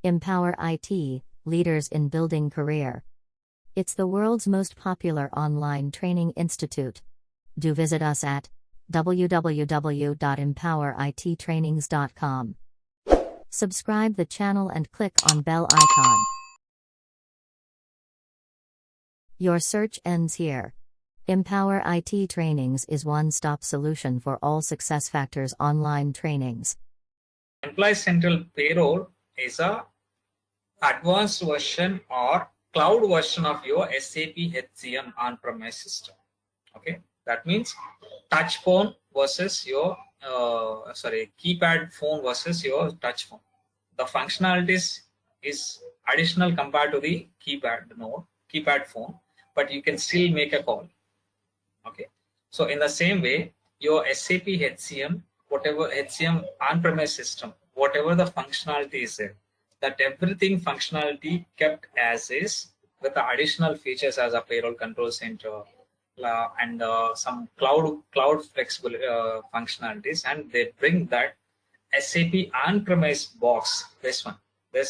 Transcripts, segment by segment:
Empower IT, leaders in building career. It's the world's most popular online training institute. Do visit us at www.empowerittrainings.com. Subscribe the channel and click on bell icon. Your search ends here. Empower IT Trainings is one-stop solution for all SuccessFactors online trainings. Employee Central Payroll is a advanced version or cloud version of your SAP HCM on-premise system. Okay, that means touch phone versus your keypad phone versus your touch phone. The functionalities is additional compared to the keypad phone, but you can still make a call. Okay, so in the same way, your SAP HCM, whatever HCM on-premise system, whatever the functionality is there, that everything functionality kept as is with the additional features as a payroll control center and some cloud flexible functionalities, and they bring that SAP on-premise box. This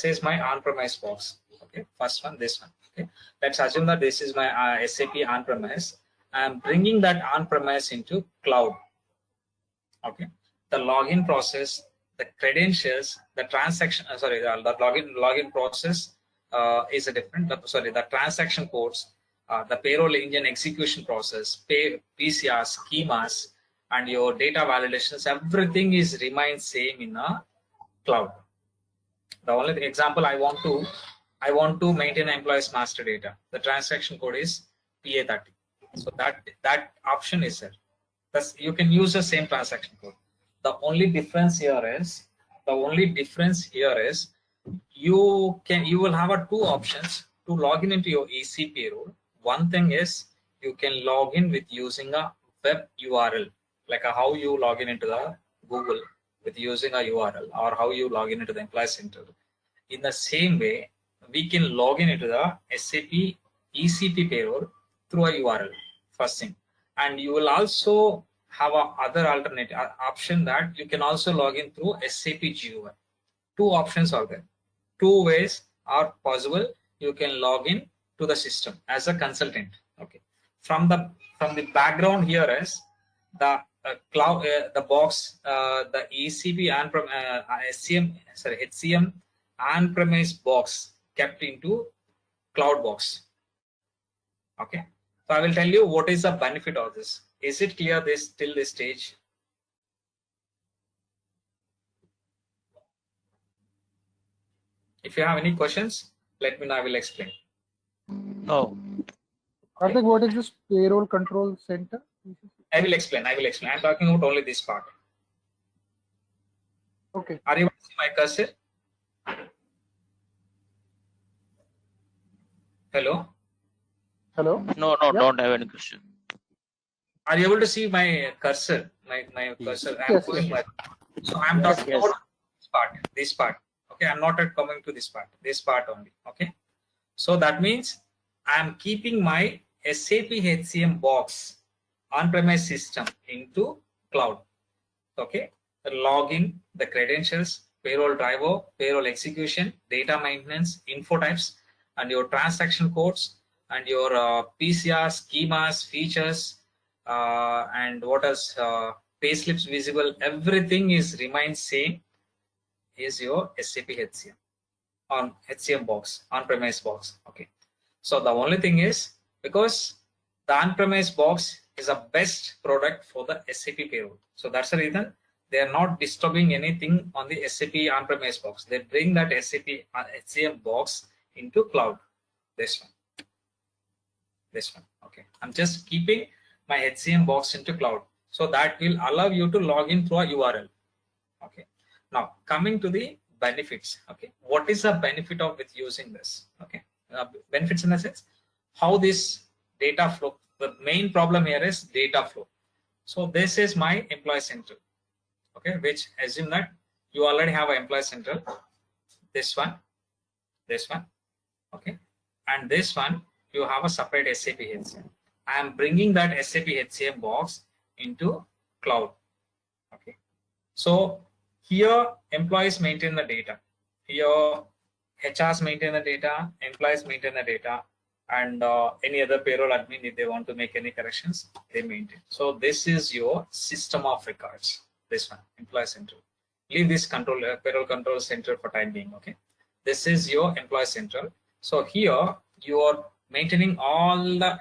is my on-premise box. Okay, first one, this one. Okay, let's assume that this is my SAP on-premise. I'm bringing that on-premise into cloud. Okay, the login process, the credentials, the transaction, the login process is a different. The transaction codes, the payroll engine execution process, PCR schemas, and your data validations. Everything is remains same in a cloud. The only example I want to maintain employees master data. The transaction code is PA30. So that option is there. Thus, you can use the same transaction code. The only difference here is you will have two options to log in into your EC Payroll. One thing is you can log in with using a web URL, like how you log in into the Google with using a URL, or how you log in into the Employee Center. In the same way, we can log in into the SAP ECP Payroll through a URL, first thing. And you will also have a other alternate option that you can also log in through SAP GUI. Two options are there. Two ways are possible. You can log in to the system as a consultant. Okay. From the background here is the cloud, the box, the ECP HCM on-premise box kept into cloud box. Okay. So I will tell you what is the benefit of this. Is it clear till this stage? If you have any questions, let me know. I will explain. No. I think what is this payroll control center? I will explain. I'm talking about only this part. Okay. Are you able to see my cursor? Hello? No, Yep. Don't have any question. Are you able to see my cursor? My cursor. Yes. So I'm talking Yes. about this part. Okay, I'm not coming to this part only. Okay. So that means I'm keeping my SAP HCM box on-premise system into cloud. Okay. The login, the credentials, payroll driver, payroll execution, data maintenance, info types, and your transaction codes, and your PCR schemas, features, and what else, payslips visible, everything remains same is your SAP HCM on HCM box, on-premise box. Okay. So the only thing is, because the on-premise box is a best product for the SAP payroll. So that's the reason they are not disturbing anything on the SAP on-premise box. They bring that SAP HCM box into cloud. This one. Okay. I'm just keeping my HCM box into cloud. So that will allow you to log in through a URL. Okay. Now coming to the benefits. Okay. What is the benefit of with using this? Okay. Benefits in the sense how this data flow. The main problem here is data flow. So this is my Employee Central. Okay. Which assume that you already have an Employee Central. This one. Okay. And this one you have a separate SAP HCM. I am bringing that SAP HCM box into cloud. Okay. So here employees maintain the data. Here HRs maintain the data, employees maintain the data, and any other payroll admin, if they want to make any corrections, they maintain. So this is your system of records. This one, Employee Central. Leave this control payroll control center for time being. Okay, this is your Employee Central. So here you are maintaining all the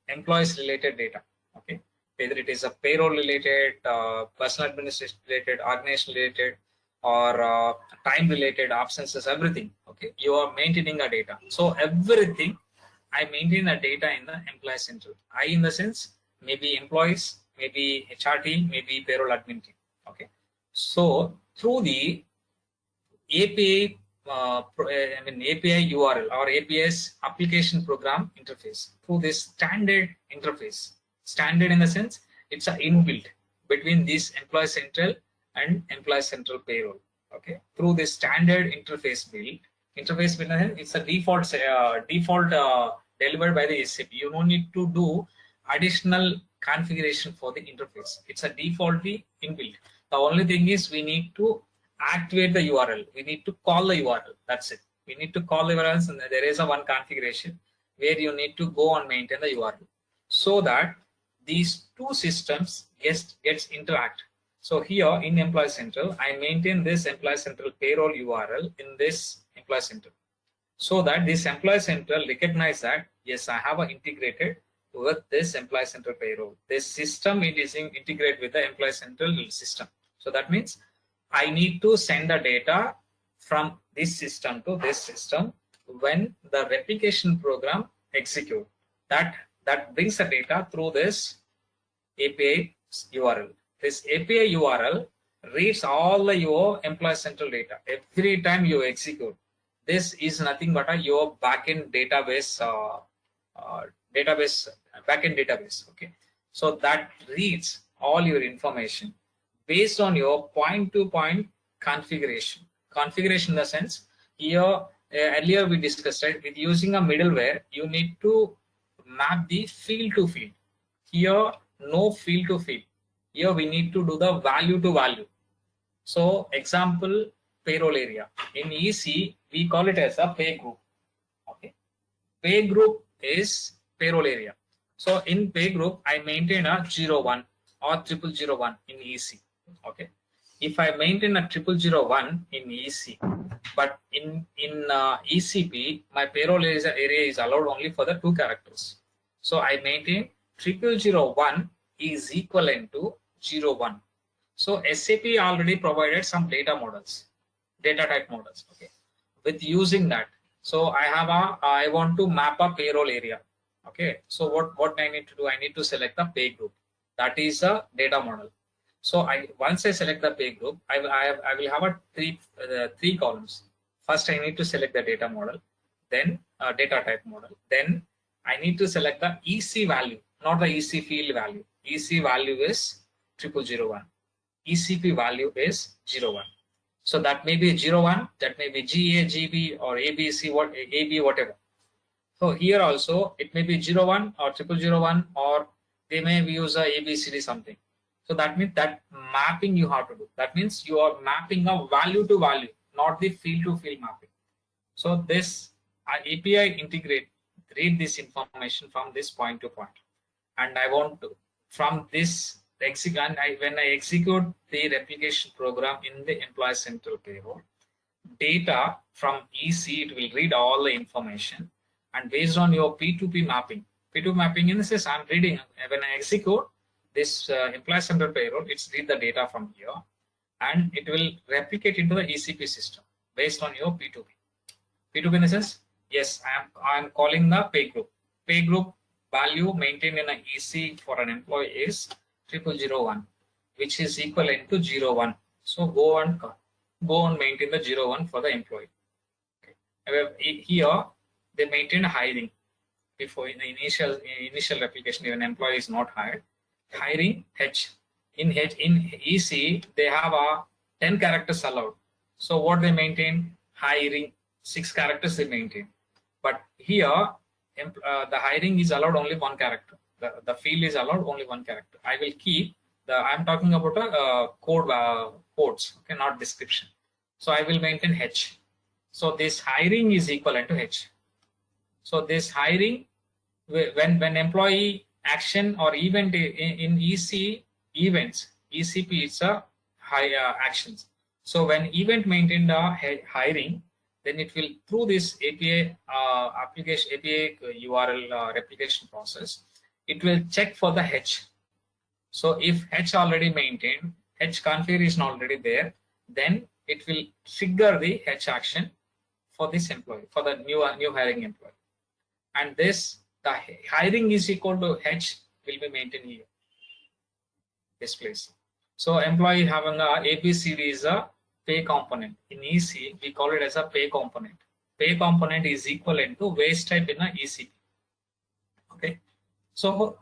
employees related data. Okay, whether it is a payroll related, personal administration related, organization related, or time related, absences, everything. Okay, you are maintaining a data. So everything I maintain the data in the Employee Central. I in the sense maybe employees, maybe HR team, maybe payroll admin team. Okay, so through the API, API URL or API's application program interface, through this standard interface, standard in the sense it's an inbuilt between this Employee Central and Employee Central Payroll. Okay, through this standard interface build, it's a default delivered by the SAP. You don't need to do additional configuration for the interface. It's a defaultly inbuilt. The only thing is we need to activate the URL. We need to call the URL. That's it. We need to call the URL, and there is a one configuration where you need to go and maintain the URL so that these two systems gets interact. So here in Employee Central, I maintain this Employee Central Payroll URL in this Employee Central, so that this Employee Central recognize that yes, I have integrated with this Employee Central Payroll. This system it is integrated with the Employee Central system. So that means I need to send the data from this system to this system when the replication program execute. That brings the data through this API URL. This API URL reads all your Employee Central data every time you execute. This is nothing but your backend database, backend database. Okay, so that reads all your information based on your point-to-point configuration. Configuration in the sense here earlier we discussed, right? With using a middleware, you need to map the field to field. Here no field to field. Here we need to do the value to value. So example, payroll area. In EC, we call it as a pay group. Okay, pay group is payroll area. So in pay group, I maintain a 01 or 0001 in EC. Okay, if I maintain a 0001 in EC, but in ECP, my payroll area is allowed only for the 2 characters. So I maintain 0001 is equivalent to 01. So SAP already provided some data models, data type models. Okay, with using that, so I want to map a payroll area. Okay, so what I need to do? I need to select the pay group. That is a data model. So once I select the pay group, I will have a three columns. First, I need to select the data model, then data type model. Then I need to select the EC value, not the EC field value. EC value is 0001. ECP value is 01. So that may be 01, that may be GA, GB, or ABC, AB, whatever. So here also it may be 01 or 0001, or they may use a ABCD something. So that means that mapping you have to do. That means you are mapping a value to value, not the field to field mapping. So this API integrate, read this information from this point to point, and I want to from this when I execute the replication program in the Employee Central Payroll, data from EC, it will read all the information, and based on your P2P mapping in the sense I'm reading, when I execute this Employee Central Payroll, it's read the data from here and it will replicate into the ECP system based on your P2P. P2P in the sense, yes, I am calling the pay group. Pay group value maintained in an EC for an employee is 0001, which is equivalent to 01. So go and maintain the 01 for the employee. Okay. Here they maintain hiring before in the initial replication. If an employee is not hired, hiring H. In EC they have a 10 characters allowed. So what they maintain? Hiring 6 characters they maintain. But here the hiring is allowed only 1 character. The field is allowed only 1 character. I will keep I'm talking about a codes, okay, not description. So I will maintain H. So this hiring is equivalent to H. So this hiring, when employee action or event in EC events, ECP is a high actions. So when event maintained hiring, then it will through this API application API URL replication process, it will check for the H. So if H already maintained, H configuration already there, then it will trigger the H action for this employee, for the new hiring employee. And this, the hiring is equal to H will be maintained here, this place. So employee having a ABCD is a pay component. In EC, we call it as a pay component. Pay component is equivalent to waste type in a ECP. Okay. So,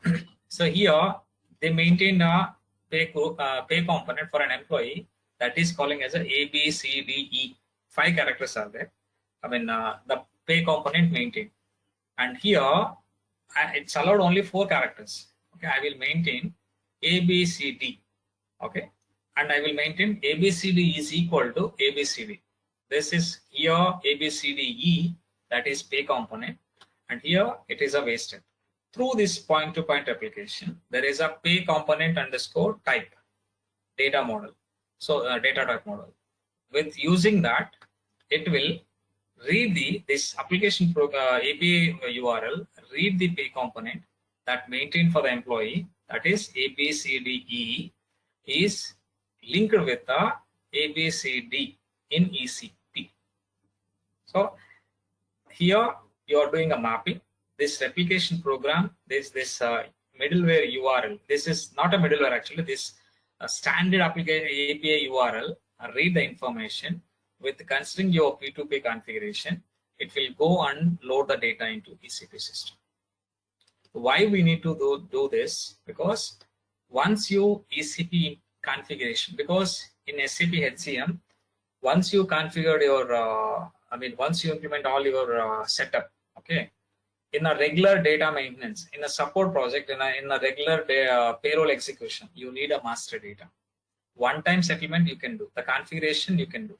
so here they maintain a pay component for an employee that is calling as a ABCDE. 5 characters are there. I mean, the pay component maintained. And here it's allowed only 4 characters. Okay, I will maintain ABCD. Okay, and I will maintain ABCD is equal to ABCD. This is here ABCDE, that is pay component, and here it is a waste type. Through this point-to-point application, there is a pay component underscore type data model. So data type model. With using that, it will read this application API URL, read the pay component that maintained for the employee, that is ABCDE, is linked with the ABCD in ECP. So here you are doing a mapping. This replication program, this middleware URL. This is not a middleware actually. This standard application API URL. Read the information. With considering your P2P configuration, it will go and load the data into ECP system. Why we need to do this? Because once you ECP configuration, because in SAP HCM, once you configure your, once you implement all your setup, okay, in a regular data maintenance, in a support project, in a regular payroll execution, you need a master data. One-time settlement you can do. The configuration you can do.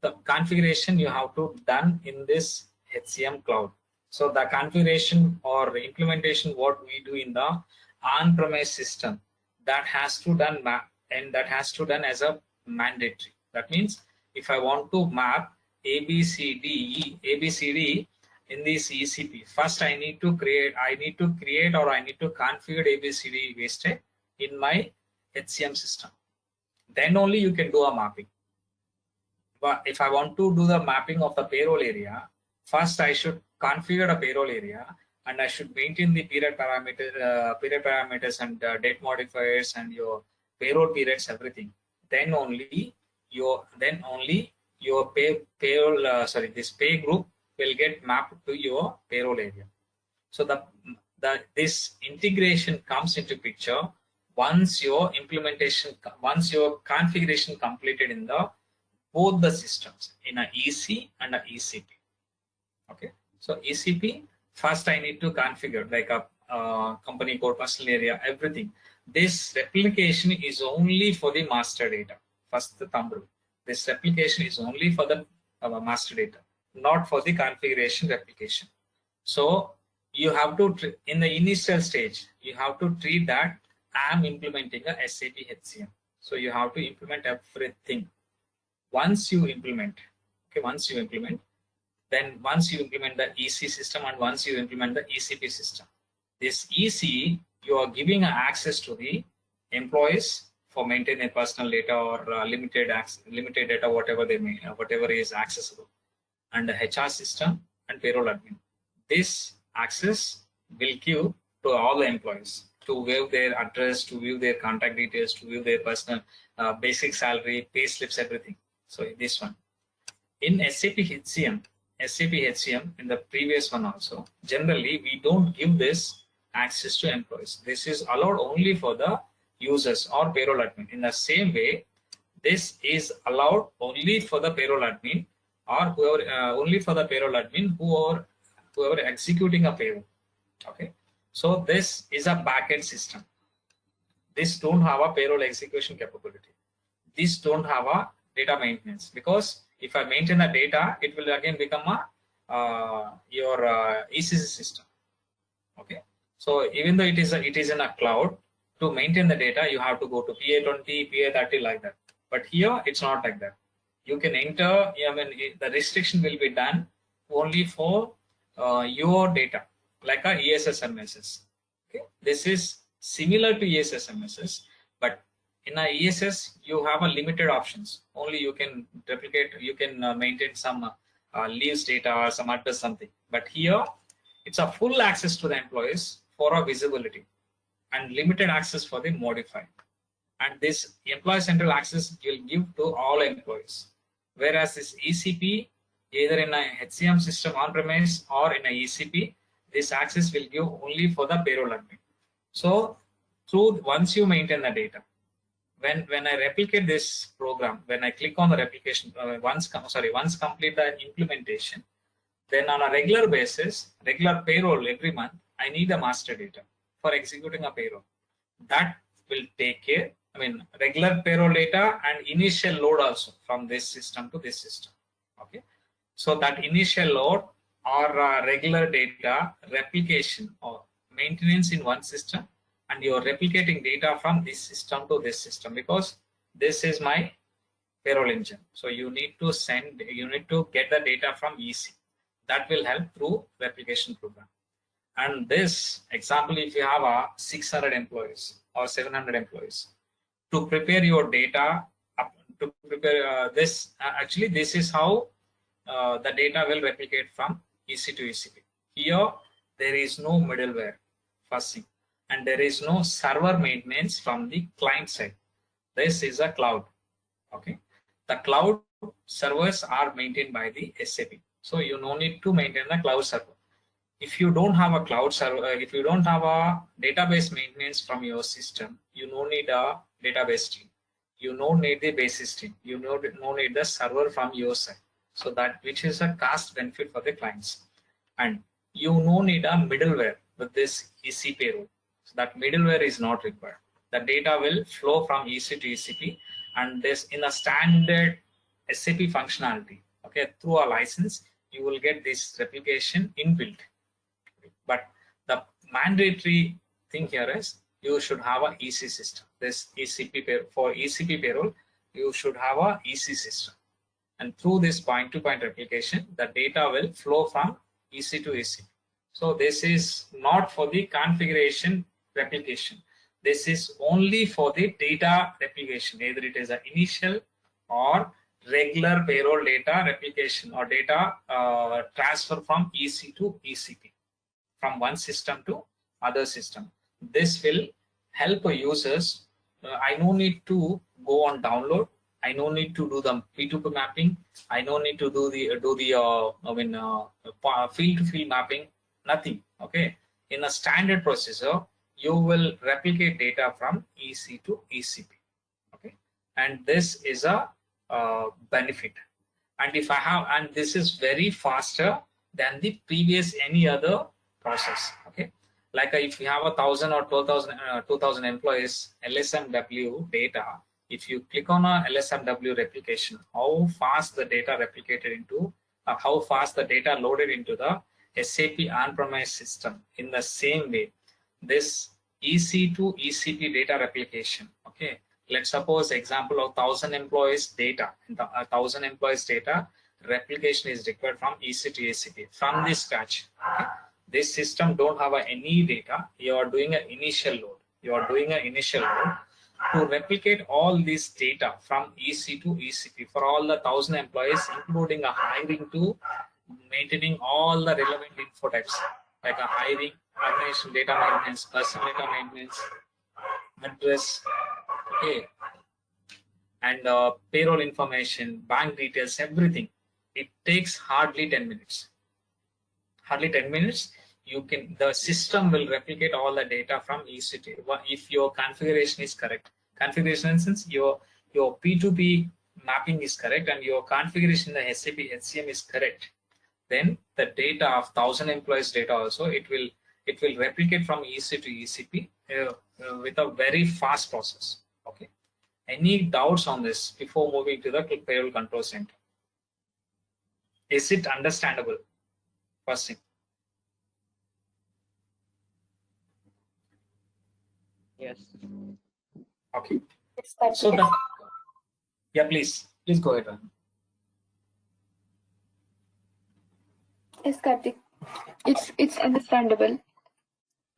The configuration you have to done in this HCM cloud. So the configuration or implementation what we do in the on-premise system, that has to done and that has to done as a mandatory. That means if I want to map ABCD in this ECP, first I need to create or I need to configure ABCD waste in my HCM system. Then only you can do a mapping. But if I want to do the mapping of the payroll area, first I should configure a payroll area and I should maintain the period parameters and date modifiers and your payroll periods, everything. Then only your this pay group will get mapped to your payroll area. So this integration comes into picture once your configuration completed in both the systems, in a EC and a ECP. Okay, so ECP, first I need to configure like a company code, personal area, everything. This replication is only for the master data. First the thumb rule. This replication is only for the master data, not for the configuration replication. So you have to, in the initial stage, you have to treat that I am implementing a SAP HCM. So you have to implement everything. Once you implement, okay, once you implement the EC system and once you implement the ECP system, this EC, you are giving access to the employees for maintaining personal data or limited data, whatever they may, whatever is accessible, and the HR system and payroll admin. This access will give to all the employees to view their address, to view their contact details, to view their personal basic salary, pay slips, everything. So this one. In SAP HCM, in the previous one also, generally we don't give this access to employees. This is allowed only for the users or payroll admin. In the same way, this is allowed only for the payroll admin or whoever executing a payroll. Okay. So this is a backend system. This don't have a payroll execution capability. This don't have a data maintenance, because if I maintain the data, it will again become a your ECC system. Okay, so even though it is in a cloud, to maintain the data you have to go to PA20, PA30 like that. But here it's not like that. You can enter. I mean, the restriction will be done only for your data, like a ESS-MSS. Okay, this is similar to ESS-MSS, but in a ESS you have a limited options. Only you can replicate, you can maintain some leaves data or some address something. But here it's a full access to the employees for a visibility and limited access for the modified. And this employee central access will give to all employees. Whereas this ECP, either in a HCM system on-premise or in a ECP, this access will give only for the payroll admin. So once you maintain the data, when I replicate this program, when I click on the replication, once complete the implementation, then on a regular basis, regular payroll every month, I need a master data for executing a payroll. That will take care, I mean, regular payroll data and initial load also from this system to this system. Okay, so that initial load or regular data replication or maintenance in one system, and you're replicating data from this system to this system, because this is my payroll engine. So you need to get the data from EC. That will help through replication program. And this example, if you have 600 employees or 700 employees, to prepare your data, to prepare actually this is how the data will replicate from EC to ECP. Here there is no middleware fuzzing, and there is no server maintenance from the client side. This is a cloud. Okay, the cloud servers are maintained by the SAP, so you no need to maintain the cloud server. If you don't have a cloud server, if you don't have a database maintenance from your system, you no need a database team, you no need the basis team, you no need the server from your side. So that, which is a cost benefit for the clients. And you no need a middleware with this EC payroll. So that middleware is not required. The data will flow from EC to ECP, and this in a standard SAP functionality. Okay, through a license, you will get this replication inbuilt. But the mandatory thing here is you should have a EC system. This ECP for ECP payroll, you should have a EC system. And through this point-to-point replication, the data will flow from EC to ECP. So this is not for the configuration replication. This is only for the data replication. Either it is an initial or regular payroll data replication or data transfer from EC to ECP, from one system to other system. This will help users. I no need to go on download. I no need to do the P2P mapping. I no need to do the field-to-field mapping. Nothing. Okay. In a standard processor, you will replicate data from EC to ECP. Okay. And this is a benefit. And if I have, and this is very faster than the previous any other process. Okay. Like if you have 1,000 or 2,000 employees LSMW data, if you click on a LSMW replication, how fast the data replicated into, how fast the data loaded into the SAP on-premise system. In the same way, this EC to ECP data replication. Okay, let's suppose example of 1,000 employees data. 1,000 employees data replication is required from EC to ECP from the scratch. Okay? This system don't have any data. You are doing an initial load. To replicate all this data from EC to ECP for all the 1,000 employees, including a hiring to maintaining all the relevant info types, like a hiring, organization data maintenance, person data maintenance, address, okay, and payroll information, bank details, everything. It takes hardly 10 minutes. Hardly 10 minutes. You can, the system will replicate all the data from EC to, if your configuration is correct. Configuration in sense your P2P mapping is correct and your configuration in the SAP HCM is correct. Then the data of 1,000 employees data also it will replicate from EC to ECP with a very fast process. Okay, Any doubts on this before moving to the payroll control center? Is it understandable? First thing. Yes. Okay. Yes, So the, yeah, please go ahead. Yes, Karthik. It's understandable.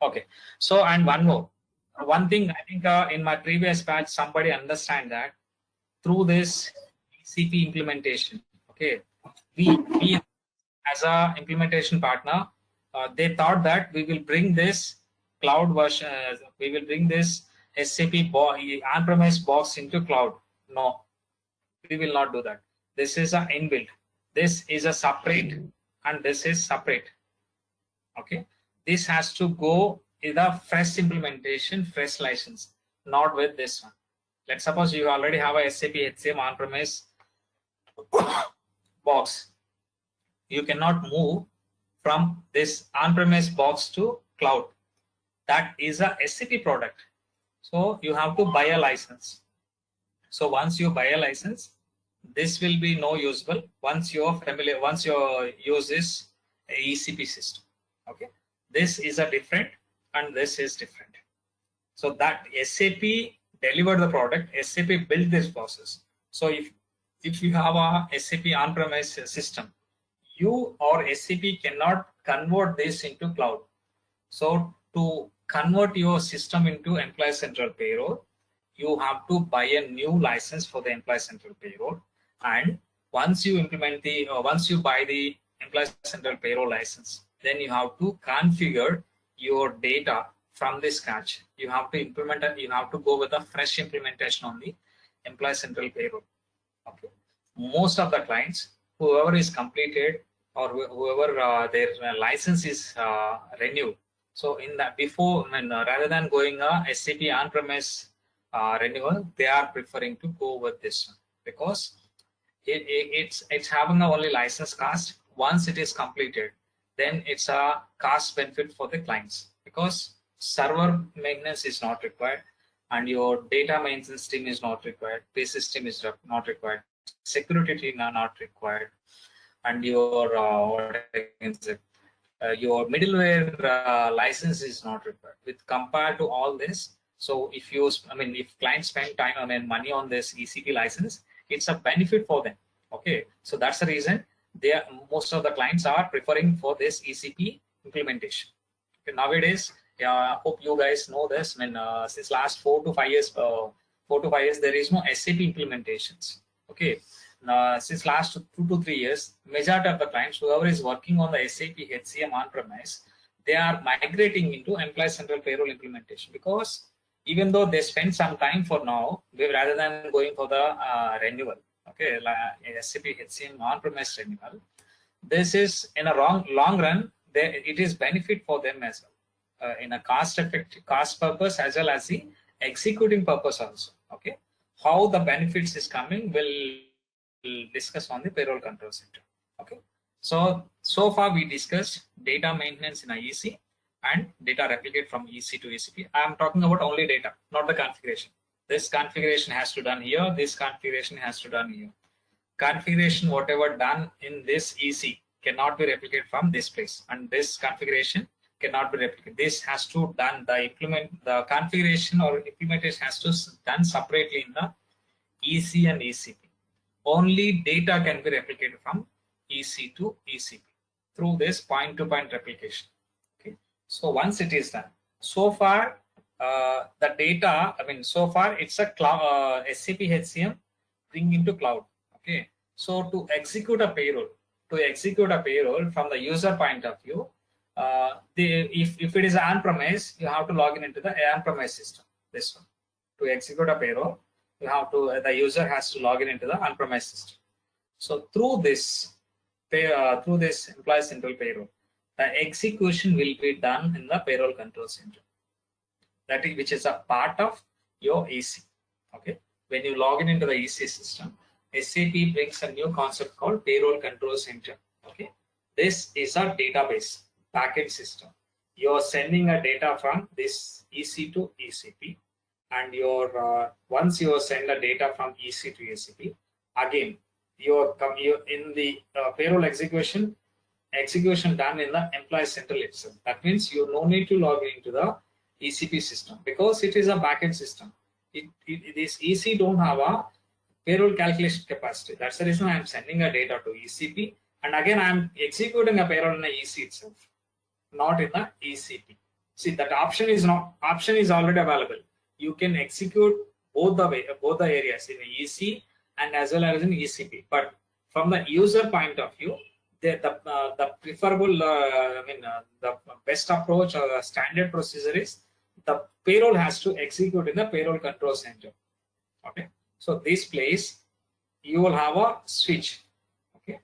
Okay. So, and one thing I think in my previous batch somebody understand that through this ECP implementation, okay, we as a implementation partner, they thought that we will bring this cloud version, we will bring this SAP on-premise box into cloud. No, we will not do that. This is a inbuilt. This is a separate, and this is separate. Okay, this has to go in a fresh implementation, fresh license, not with this one. Let's suppose you already have a SAP HCM on-premise box. You cannot move from this on-premise box to cloud. That is a SAP product. So you have to buy a license. So once you buy a license, this will be no usable once you are familiar, once you use this ECP system. Okay, this is a different and this is different. So that SAP delivered the product, SAP built this process. So if you have a SAP on-premise system, you or SAP cannot convert this into cloud. So to convert your system into Employee Central Payroll, you have to buy a new license for the Employee Central Payroll. And once you implement the, once you buy the Employee Central Payroll license, then you have to configure your data from the scratch. You have to implement it. You have to go with a fresh implementation on the Employee Central Payroll. Okay. Most of the clients, whoever is completed or whoever their license is renewed. So in that before, rather than going a SAP on-premise renewal, they are preferring to go with this one because it's having a only license cost. Once it is completed, then it's a cost benefit for the clients because server maintenance is not required and your data maintenance team is not required, pay system is not required, security team are not required, and your your middleware license is not required. With compared to all this, so if you, if clients spend time, money on this ECP license, it's a benefit for them. Okay, so that's the reason most of the clients are preferring for this ECP implementation. Okay, nowadays, hope you guys know this. Since last 4 to 5 years, there is no SAP implementations. Okay, since last 2 to 3 years, majority of the clients, whoever is working on the SAP HCM on-premise, they are migrating into Employee Central Payroll implementation because even though they spend some time for now, rather than going for the renewal, okay, SAP HCM on-premise renewal, this is in a long run, it is benefit for them as well, in a cost purpose as well as the executing purpose also. Okay, how the benefits is coming will discuss on the payroll control center. Okay, so far we discussed data maintenance in IEC and data replicate from EC to ECP. I am talking about only data, not the configuration. This configuration has to done here. This configuration has to done here. Configuration, whatever done in this EC, cannot be replicated from this place, and this configuration cannot be replicated. This has to done the configuration or implementation has to done separately in the EC and ECP. Only data can be replicated from EC to ECP through this point-to-point replication. Okay, so once it is done, so far the data, so far it's a cloud, SAP HCM bring into cloud. Okay, so to execute a payroll from the user point of view, if it is on-premise, you have to log into the on-premise system. This one, to execute a payroll, you have to, the user has to log into the on-premise system. So through this Employee Central Payroll, the execution will be done in the payroll control center. That is, which is a part of your EC. Okay, when you log into the EC system, SAP brings a new concept called payroll control center. Okay, this is a database backend system. You are sending a data from this EC to ECP. and your once you send the data from EC to SAP, again you're in the payroll execution done in the Employee Central itself. That means you no need to log into the ECP system because it is a backend system. This EC don't have a payroll calculation capacity. That's the reason I am sending a data to ECP, and again I am executing a payroll in the EC itself, not in the ECP. See, that option is already available. You can execute both the areas in the EC and as well as in ECP. But from the user point of view, the preferable, the best approach or the standard procedure is the payroll has to execute in the payroll control center. Okay, so this place you will have a switch. Okay,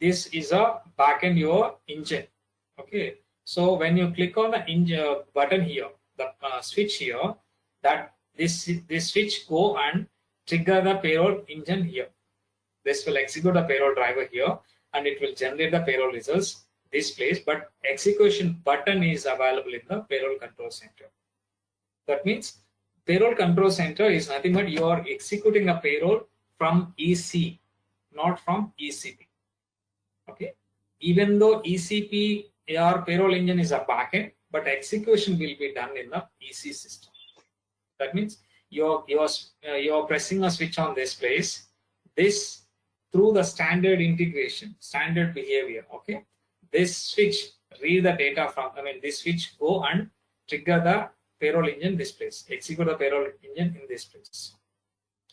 this is a backend your engine. Okay, so when you click on the engine button here, the switch here, that this switch go and trigger the payroll engine here. This will execute the payroll driver here, and it will generate the payroll results this place, but execution button is available in the payroll control center. That means payroll control center is nothing but you are executing a payroll from EC, not from ECP. Okay, even though ECP or payroll engine is a backend, but execution will be done in the EC system. That means you're pressing a switch on this place. This through the standard integration, standard behavior. Okay, this switch read the data from. This switch go and trigger the payroll engine this place. Execute the payroll engine in this place.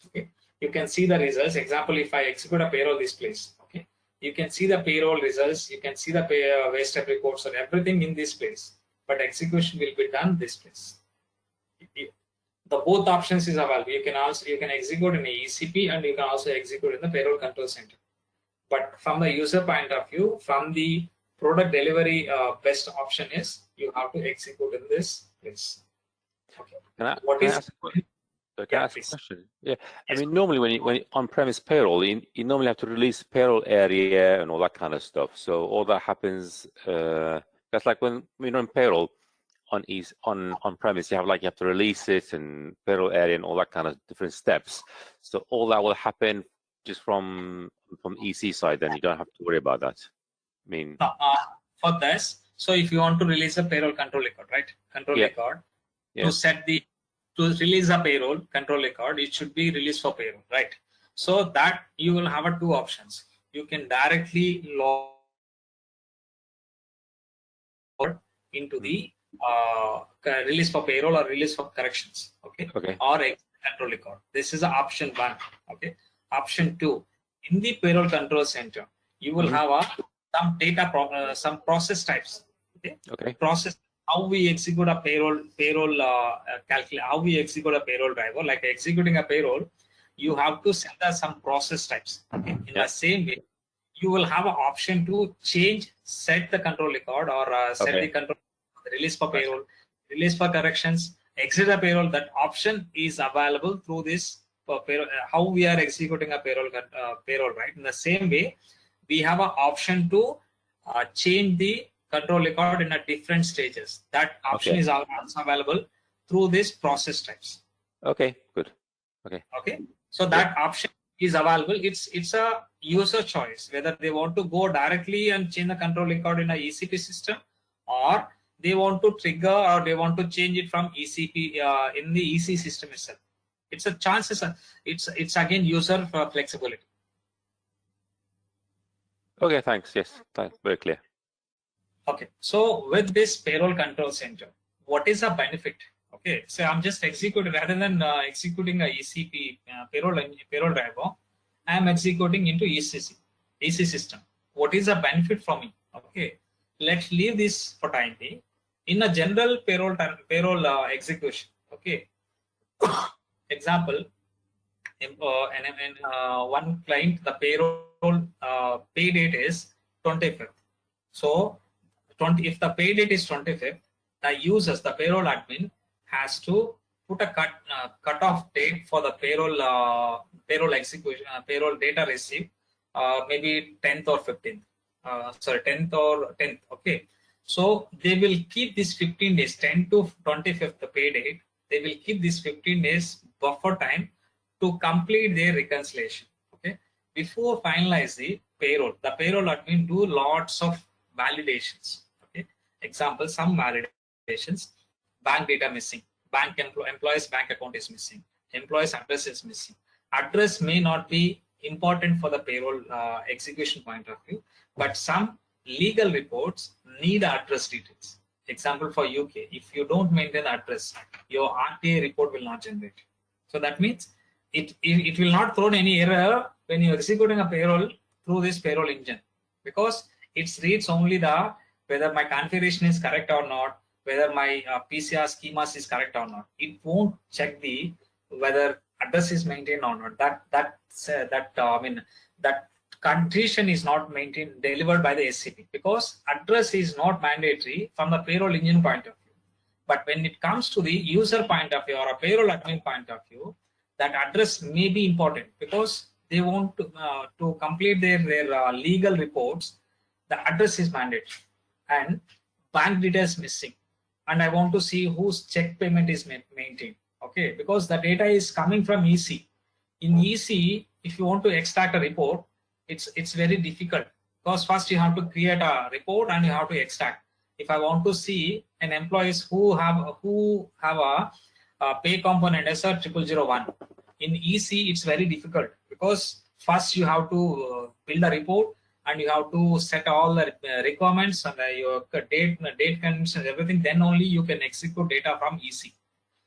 Okay, you can see the results. Example, if I execute a payroll this place. Okay, you can see the payroll results. You can see the wage step reports and everything in this place. But execution will be done this place. The both options is available. You can execute in the ECP and you can also execute in the payroll control center. But from the user point of view, from the product delivery, best option is you have to execute in this place. Okay. Can I ask a question? Yeah, yes. Normally when you on-premise payroll, you normally have to release payroll area and all that kind of stuff. So all that happens. That's like when you're on payroll. On-premise, you have to release it and payroll area and all that kind of different steps. So all that will happen just from EC side. Then you don't have to worry about that. For this, so if you want to release a payroll control record, right? Control record to release a payroll control record, it should be released for payroll, right? So that you will have two options. You can directly log into the release for payroll or release for corrections, okay. Or control record. This is option 1. Okay, option 2, in the payroll control center you will have some data some process types. Okay, process, how we execute a payroll calculate, how we execute a payroll driver. Like executing a payroll, you have to set some process types. Okay, in the same way you will have an option to set the control record or set the control release for payroll, release for corrections, exit a payroll. That option is available through this payroll. How we are executing a payroll, right? In the same way, we have an option to change the control record in a different stages. That option is also available through this process types. Okay, good. Okay, so that option is available. It's a user choice whether they want to go directly and change the control record in a ECP system, or they want to trigger or they want to change it from ECP in the EC system itself. It's a chance. It's again user flexibility. Okay, thanks. Yes, thanks. Very clear. Okay, so with this payroll control center, what is the benefit? Okay, so I'm just executing rather than executing a ECP payroll driver, I am executing into EC system. What is the benefit for me? Okay, let's leave this for time being. In a general payroll execution, okay. Example, one client, the payroll pay date is 25th. So if the pay date is 25th, the payroll admin has to put a cutoff date for the payroll execution, payroll data received, maybe 10th or 15th. 10th or 10th. Okay. So they will keep this 15 days, 10 to 25th, the pay date, they will keep this 15 days buffer time to complete their reconciliation. Okay, before finalize the payroll admin do lots of validations. Okay, example, some validations: bank data missing, employee's bank account is missing, employee's address is missing. Address may not be important for the payroll execution point of view, but some legal reports need address details. Example, for UK, if you don't maintain address, your RTA report will not generate. So that means it will not throw any error when you're executing a payroll through this payroll engine, because it reads only the whether my configuration is correct or not, whether my PCR schemas is correct or not. It won't check the whether address is maintained or not. That condition is not maintained, delivered by the SAP, because address is not mandatory from the payroll engine point of view. But when it comes to the user point of view or a payroll admin point of view, that address may be important, because they want to complete their legal reports. The address is mandatory, and bank details missing, and I want to see whose check payment is maintained. Okay, because the data is coming from EC. In EC, if you want to extract a report, it's very difficult, because first you have to create a report and you have to extract. If I want to see an employees who have a pay component SR0001 in EC, it's very difficult, because first you have to build a report and you have to set all the requirements and your date conditions, everything. Then only you can execute data from EC.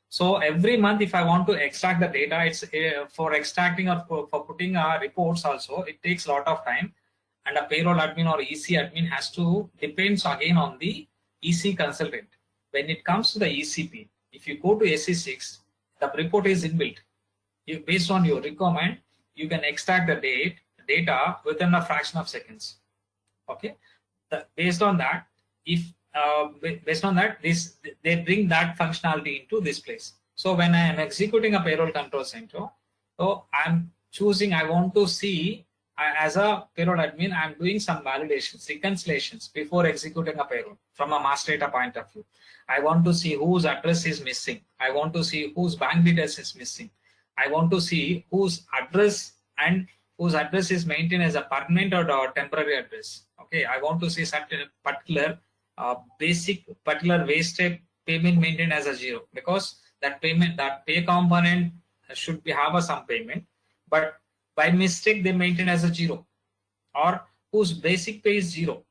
So every month, if I want to extract the data, it's for extracting or for putting reports also, it takes a lot of time, and a payroll admin or EC admin has to depends again on the EC consultant. When it comes to the ECP, if you go to SC6, the report is inbuilt. Based on your requirement, you can extract the data within a fraction of seconds. Okay, based on that, they bring that functionality into this place. So when I am executing a payroll control center, so I'm choosing, I want to see, as a payroll admin, I'm doing some validations, reconciliations before executing a payroll from a master data point of view. I want to see whose address is missing. I want to see whose bank details is missing. I want to see whose address is maintained as a permanent or temporary address. Okay, I want to see certain particular particular wasted payment maintained as a 0, because that pay component should have some payment, but by mistake they maintain as a 0, or whose basic pay is 0,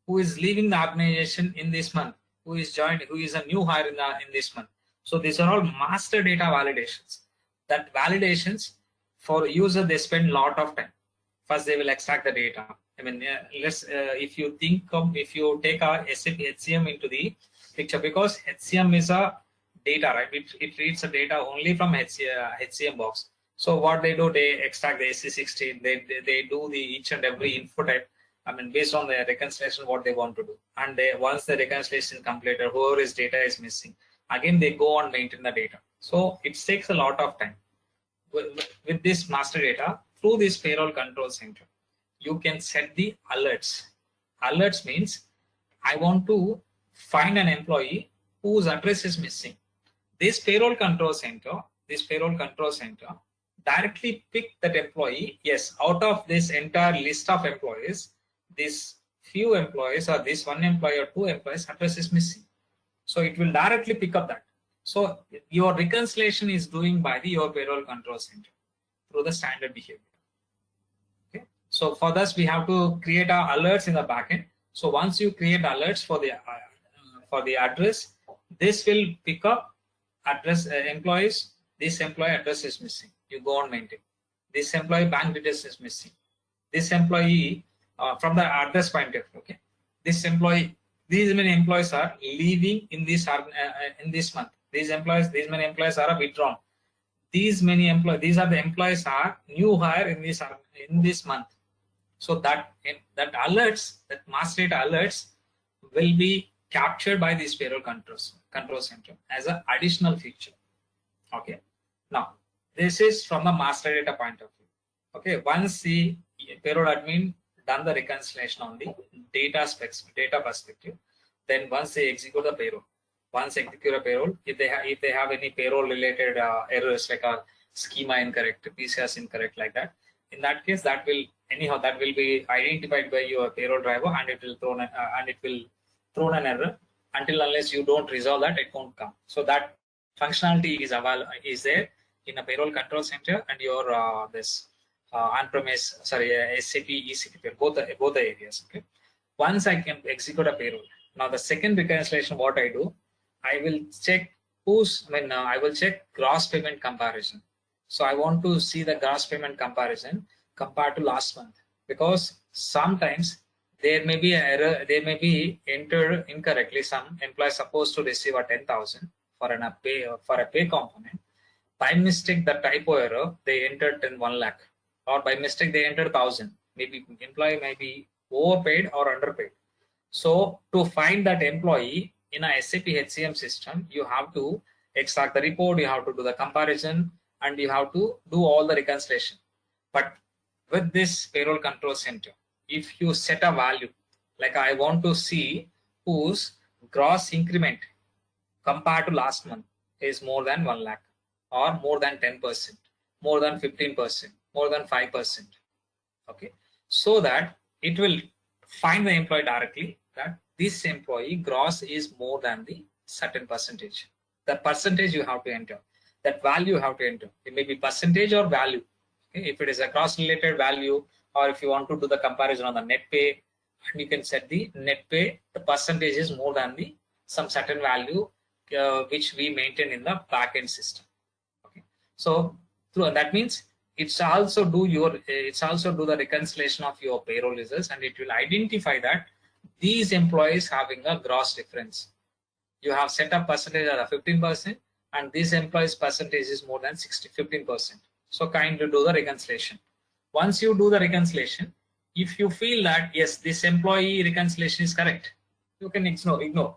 who is leaving the organization in this month, who is a new hire in this month. So these are all master data validations. That validations for user, they spend a lot of time. First they will extract the data. I mean, if you take our SAP HCM into the picture, because HCM is a data, right? It reads the data only from HCM box. So what they do, they extract the SC16, they do the each and every info type. I mean, based on the reconciliation, what they want to do. And once the reconciliation is completed, whoever's data is missing, again, they go on maintain the data. So it takes a lot of time. With this master data, through this payroll control center, you can set the alerts. Alerts means I want to find an employee whose address is missing. This payroll control center directly pick that employee. Yes, out of this entire list of employees, this few employees or this one employee or two employees address is missing. So it will directly pick up that. So your reconciliation is doing by your payroll control center through the standard behavior. Okay. So for this, we have to create our alerts in the backend. So once you create alerts for the address, this will pick up address employees. This employee address is missing. You go on maintain. This employee bank details is missing. This employee from the address point of view. Okay. This employee, these many employees are leaving in this month. These many employees are withdrawn. These are the employees are new hire in this month. So that alerts, that master data alerts will be captured by this payroll control center as an additional feature. Okay. Now this is from the master data point of view. Okay. Once the payroll admin done the reconciliation on the data perspective, then once they execute the payroll, once execute a payroll, if they have any payroll related errors like a schema incorrect, PCS incorrect, like that, in that case, that will be identified by your payroll driver, and it will throw an error. Until unless you don't resolve that, it won't come. So that functionality is there in a payroll control center and your on-premise, SAP EC Payroll, both the areas. Okay. Once I can execute a payroll, now the second reconciliation, what I do, I will check I will check gross payment comparison. So I want to see the gross payment comparison compared to last month, because sometimes there may be an error, there may be entered incorrectly. Some employee supposed to receive a 10,000 for a pay component. By mistake, the typo error, they entered 1 lakh, or by mistake they entered 1,000. Maybe employee may be overpaid or underpaid. So to find that employee in a SAP HCM system, you have to extract the report, you have to do the comparison, and you have to do all the reconciliation. But with this payroll control center, if you set a value, like I want to see whose gross increment compared to last month is more than 1 lakh, or more than 10%, more than 15%, more than 5%. Okay, so that it will find the employee directly that this employee gross is more than the certain percentage. The percentage you have to enter, that value you have to enter. It may be percentage or value. Okay? If it is a cross related value, or if you want to do the comparison on the net pay, and you can set the net pay, the percentage is more than the some certain value which we maintain in the backend system. Okay, so that means it's also do the reconciliation of your payroll results, and it will identify that these employees having a gross difference. You have set up percentage at 15%, and this employee's percentage is more than 15%. So kindly do the reconciliation. Once you do the reconciliation, if you feel that yes, this employee reconciliation is correct, you can ignore.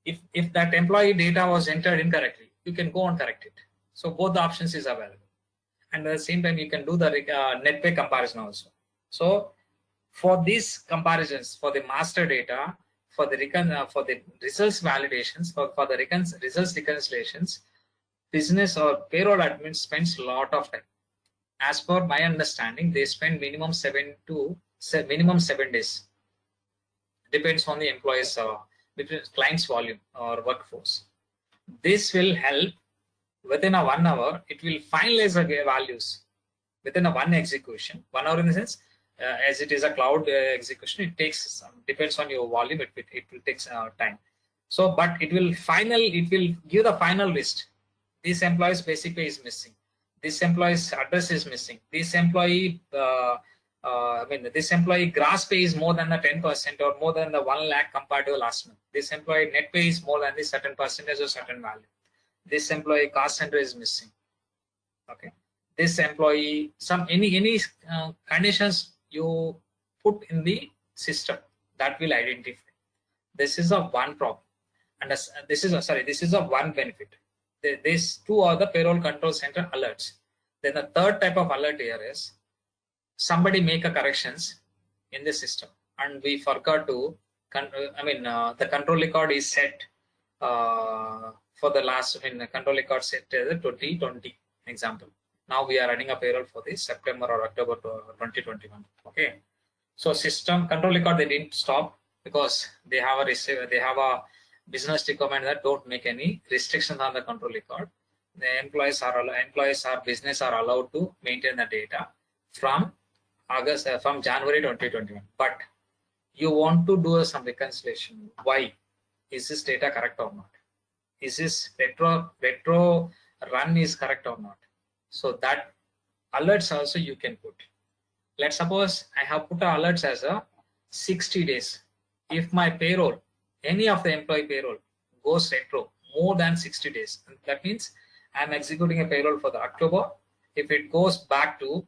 If that employee data was entered incorrectly, you can go and correct it. So both the options is available. And at the same time, you can do the net pay comparison also. So for these comparisons, for the master data, for the results validations, for the results reconciliations, business or payroll admin spends a lot of time. As per my understanding, they spend minimum 7 days. Depends on the employee's client's volume or workforce. This will help within a 1 hour. It will finalize the values within a 1 execution. 1 hour in the sense, as it is a cloud execution, it takes some, depends on your volume. It will take time. So, but it will give the final list. This employee's basic pay is missing. This employee's address is missing. This employee, this employee gross pay is more than the 10% or more than the 1 lakh compared to the last month. This employee net pay is more than the certain percentage or certain value. This employee cost center is missing. Okay. This employee, any conditions you put in the system, that will identify. This is a one problem, and this is a one benefit. These two are the payroll control center alerts. Then the third type of alert here is somebody make a corrections in the system, and we forgot to. The control record is set for the last. The control record set as 2020 example. Now we are running a payroll for this September or October 2021. Okay, so system control record they didn't stop because they have a business requirement that don't make any restrictions on the control record. The business are allowed to maintain the data from January 2021. But you want to do some reconciliation. Why? Is this data correct or not? Is this retro run is correct or not? So that alerts also you can put. Let's suppose I have put alerts as a 60 days. If my payroll, any of the employee payroll goes retro more than 60 days, that means I'm executing a payroll for the October. If it goes back to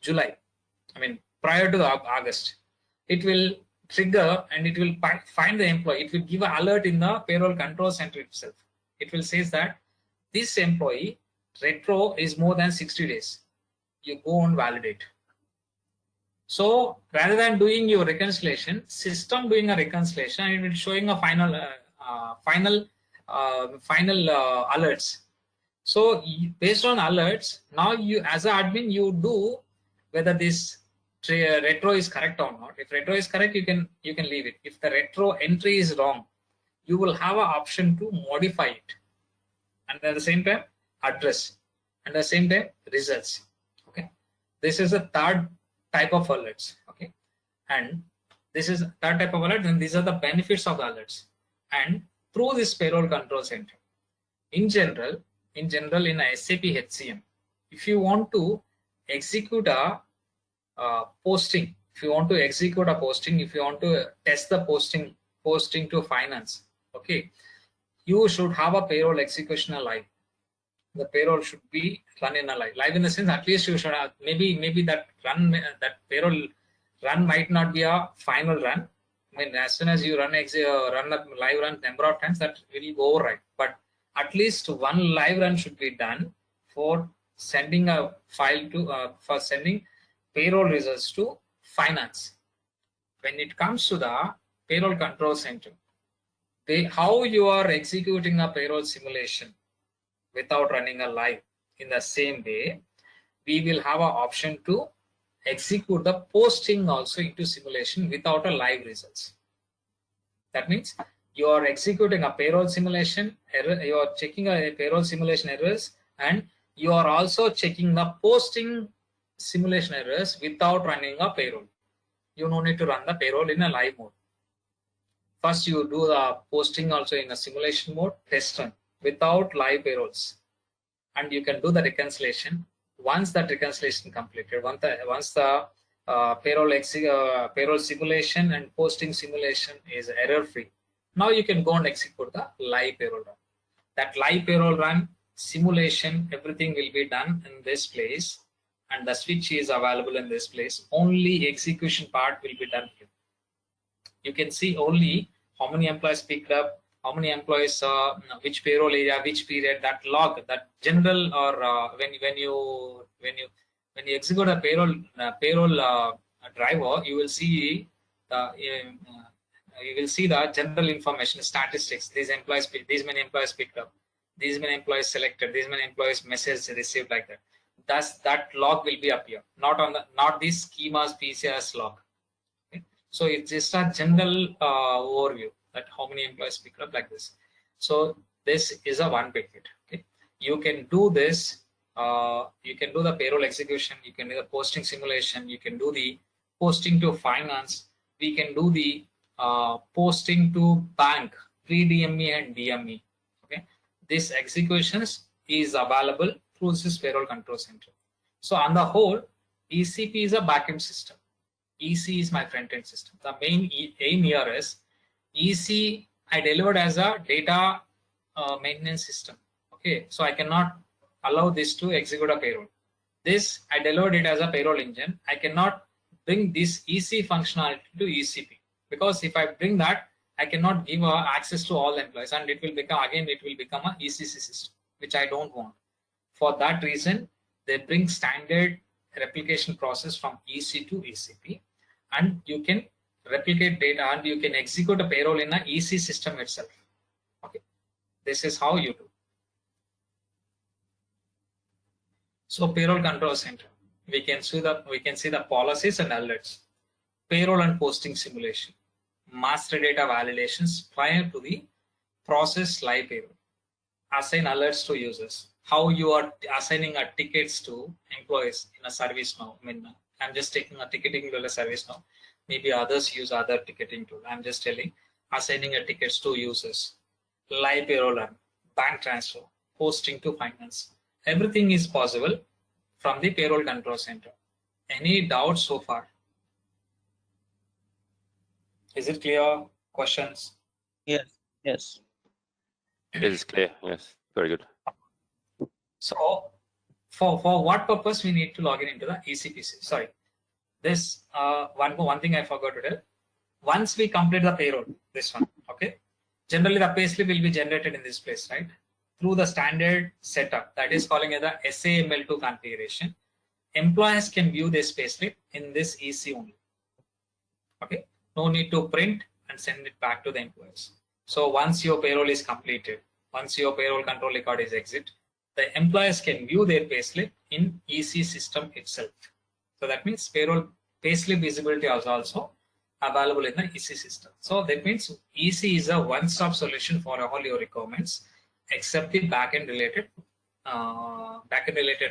July, prior to the August, it will trigger and it will find the employee. It will give an alert in the payroll control center itself. It will say that this employee retro is more than 60 days. You go and validate. So rather than doing your reconciliation, system doing a reconciliation, and it will showing a final final alerts. So based on alerts, now you as an admin you do whether this retro is correct or not. If retro is correct, you can leave it. If the retro entry is wrong, you will have an option to modify it, and at the same time address, and at the same time results. Okay, this is the third type of alerts. Okay, and this is third type of alerts, and these are the benefits of the alerts. And through this payroll control center, in general in a SAP HCM, if you want to execute a posting, if you want to test the posting to finance, okay, you should have a payroll execution live. The payroll should be run in a live in the sense, at least you should have, maybe that payroll run might not be a final run. I mean, as soon as you run a live run number of times, that will go override. But at least one live run should be done for sending a file to for sending payroll results to finance. When it comes to the payroll control center, how you are executing a payroll simulation without running a live, in the same way, we will have an option to execute the posting also into simulation without a live results. That means you are executing a payroll simulation error, you are checking a payroll simulation errors, and you are also checking the posting simulation errors without running a payroll. You no need to run the payroll in a live mode. First you do the posting also in a simulation mode, test run without live payrolls, and you can do the reconciliation. Once that reconciliation completed, once the payroll simulation and posting simulation is error free, now you can go and execute the live payroll run. That live payroll run simulation, everything will be done in this place, and the switch is available in this place. Only execution part will be done here. You can see only how many employees picked up, how many employees, which payroll area, which period, that log, that general, or when you execute a payroll driver, you will see the general information, statistics. These many employees picked up, these many employees selected, these many employees message received, like that. Thus that log will be appear, not these schemas PCS log. Okay? So it's just a general overview that how many employees picked up, like this. So this is a one benefit. Okay, you can do this. You can do the payroll execution. You can do the posting simulation. You can do the posting to finance. We can do the posting to bank, pre-DME and DME. Okay, this executions is available through this payroll control center. So on the whole, ECP is a backend system. EC is my front-end system. The main aim here is EC I delivered as a data maintenance system. Okay, so I cannot allow this to execute a payroll. This I delivered it as a payroll engine. I cannot bring this EC functionality to ECP, because if I bring that, I cannot give access to all employees, and it will become a ECC system, which I don't want. For that reason, they bring standard replication process from EC to ECP, and you can replicate data and you can execute a payroll in an EC system itself. Okay, this is how you do. So payroll control center, we can see the policies and alerts, payroll and posting simulation, master data validations prior to the process live payroll, assign alerts to users, how you are assigning a tickets to employees in a service now. I mean, I'm just taking a ticketing to a service now. Maybe others use other ticketing tool. I'm just telling, assigning a tickets to users, live payroll run, bank transfer, posting to finance. Everything is possible from the payroll control center. Any doubts so far? Is it clear? Questions? Yes. Yes. It is clear. Yes. Very good. So for what purpose we need to log in into the ECPC? Sorry, this one thing I forgot to tell. Once we complete the payroll, this one, okay, generally the payslip will be generated in this place, right? Through the standard setup that is calling it the SAML2 configuration. Employees can view this payslip in this EC only. Okay, no need to print and send it back to the employees. So once your payroll is completed, once your payroll control record is exit, the employers can view their payslip in EC system itself. So that means payroll payslip visibility is also available in the EC system. So that means EC is a one-stop solution for all your requirements, except the backend related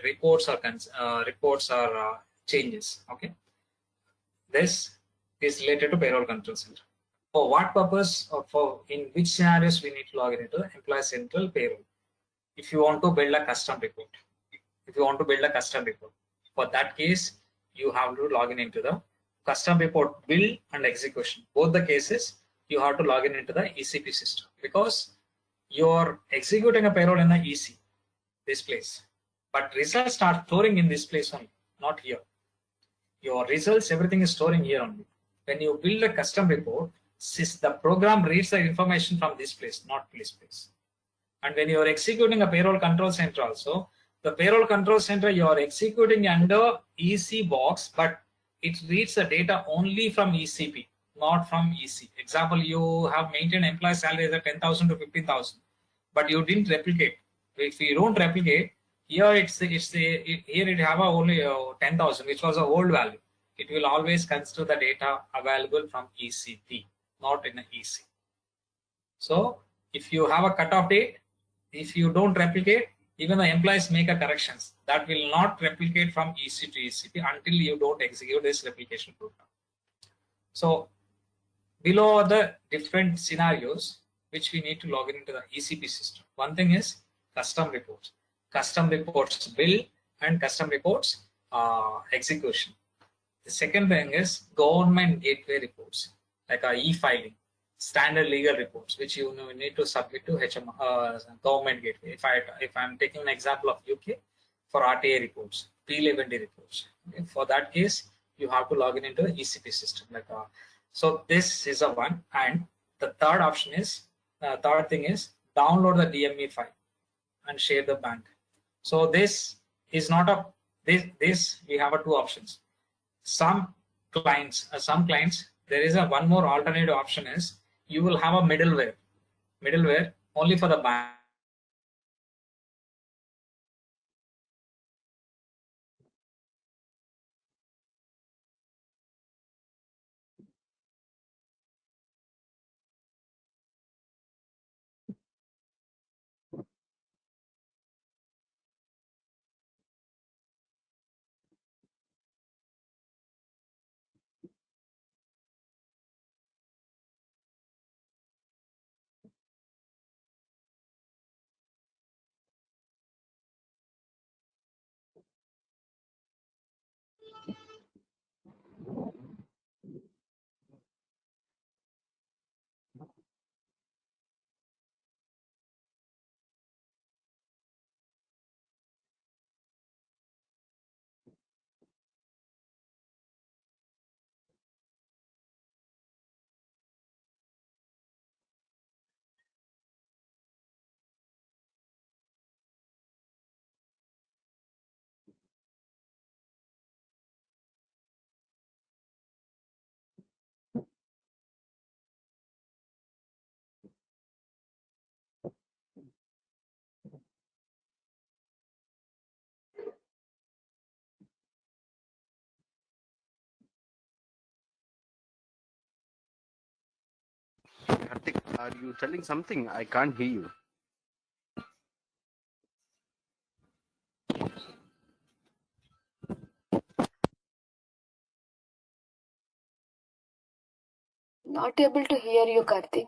reports or changes. Okay, this is related to payroll control center. For what purpose or for in which scenarios we need to log into the Employee Central Payroll? If you want to build a custom report, for that case, you have to log in into the custom report build and execution. Both the cases, you have to log in into the ECP system, because you're executing a payroll in the EC, this place, but results are storing in this place only, not here. Your results, everything is storing here only. When you build a custom report, the program reads the information from this place, not this place. And when you are executing a payroll control center also, the payroll control center you are executing under EC box, but it reads the data only from ECP, not from EC. Example, you have maintained employee salary as a 10,000 to 15,000, but you didn't replicate. If you don't replicate, here here it have only 10,000, which was an old value. It will always consider the data available from ECP, not in the EC. So if you have a cutoff date, if you don't replicate, even the employees make a corrections, that will not replicate from EC to ECP until you don't execute this replication program. So below are the different scenarios which we need to log in into the ECP system. One thing is custom reports build, and custom reports execution. The second thing is government gateway reports, like e-filing, standard legal reports, which you need to submit to government gateway. If I'm taking an example of UK, for RTA reports, P11D reports. Okay? For that case, you have to log in into the ECP system. So this is a one, and the third option is third thing is download the DME file and share the bank. So this is not a this we have two options. Some clients there is a one more alternative option is you will have a middleware only for the bank. Karthik, are you telling something? I can't hear you. Not able to hear you, Karthik.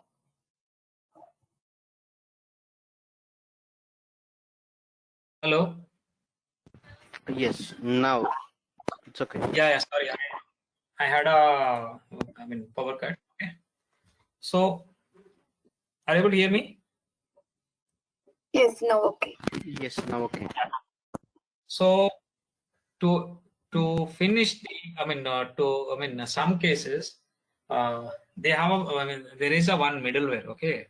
Hello. Yes, now it's okay. Yeah. Sorry, I had a power cut. Okay. So are you able to hear me? Yes, now okay. Yes, now okay. So to finish the some cases they have there is a one middleware. Okay,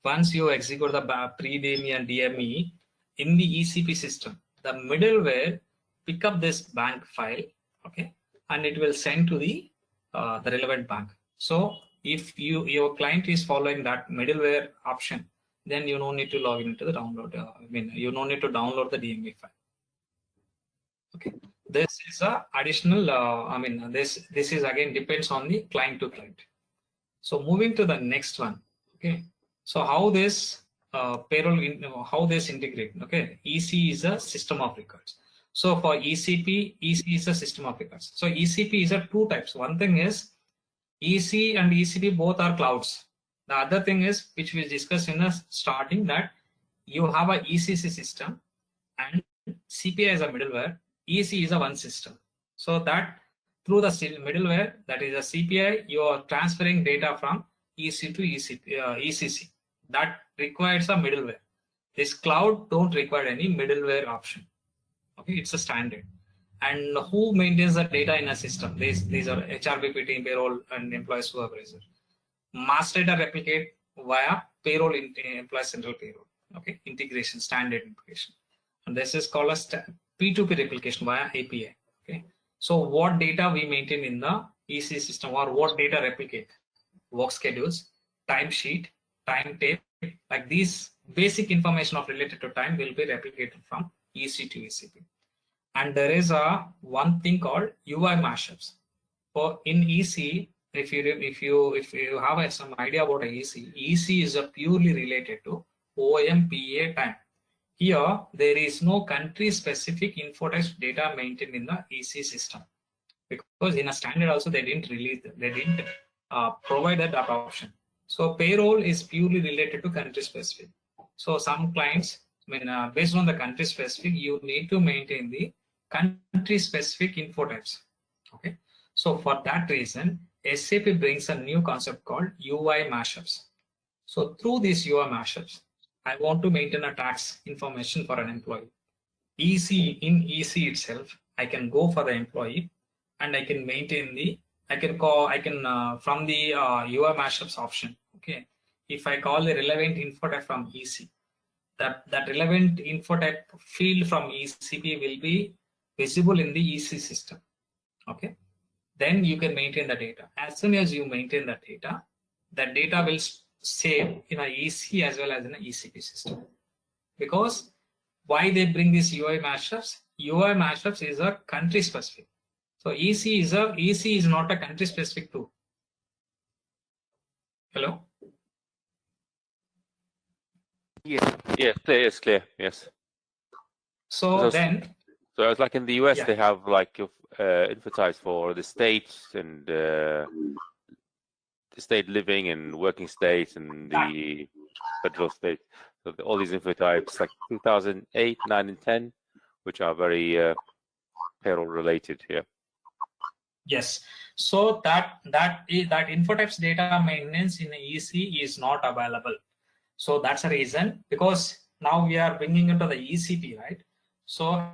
once you execute the pre-DME and DME in the ECP system, the middleware pick up this bank file, okay, and it will send to the relevant bank. So if your client is following that middleware option, then you don't need to log into the download. You don't need to download the DMV file. Okay, this is a additional. This is again depends on the client to client. So moving to the next one. Okay, so how this payroll, how this integrate? Okay, EC is a system of records. So for ECP, EC is a system of records. So ECP is a two types. One thing is EC and ECP both are clouds. The other thing is, which we discussed in the starting, that you have a ECC system and CPI is a middleware, EC is a one system. So that through the middleware, that is a CPI, you are transferring data from EC to ECC. That requires a middleware. This cloud don't require any middleware option. Okay, it's a standard. And who maintains the data in a system? These are HRBP, payroll, and employee supervisor. Master data replicate via payroll in employee central payroll. Okay, integration, standard integration. And this is called as P2P replication via API. Okay, so what data we maintain in the EC system, or what data replicate? Work schedules, timesheet, time tape, like these basic information of related to time will be replicated from EC to ECP. And there is a one thing called UI mashups. For in EC, if you have some idea about EC, EC is a purely related to OMPA time. Here there is no country specific info types data maintained in the EC system, because in a standard also they didn't provide that option. So payroll is purely related to country specific. So some clients, based on the country specific, you need to maintain the country specific info types. Okay, so for that reason, SAP brings a new concept called UI mashups. So through these UI mashups, I want to maintain a tax information for an employee. In EC itself, I can go for the employee and I can maintain the, from the UI mashups option. Okay, if I call the relevant info type from EC, that relevant info type field from ECP will be visible in the EC system. Okay, then you can maintain the data. As soon as you maintain the data will save in a EC as well as in an ECP system. Because why they bring this UI mashups? UI mashups is a country specific. So EC is not a country specific tool. Hello. Yes. Yes, clear. Yes, clear. Yes. So it's like in the US, yeah. They have like info types for the states and the state living and working states and the federal state. So all these info types, like 2008, 9, and 10, which are very payroll related here. Yes. So that info types data maintenance in EC is not available. So that's a reason, because now we are bringing into the ECP, right? So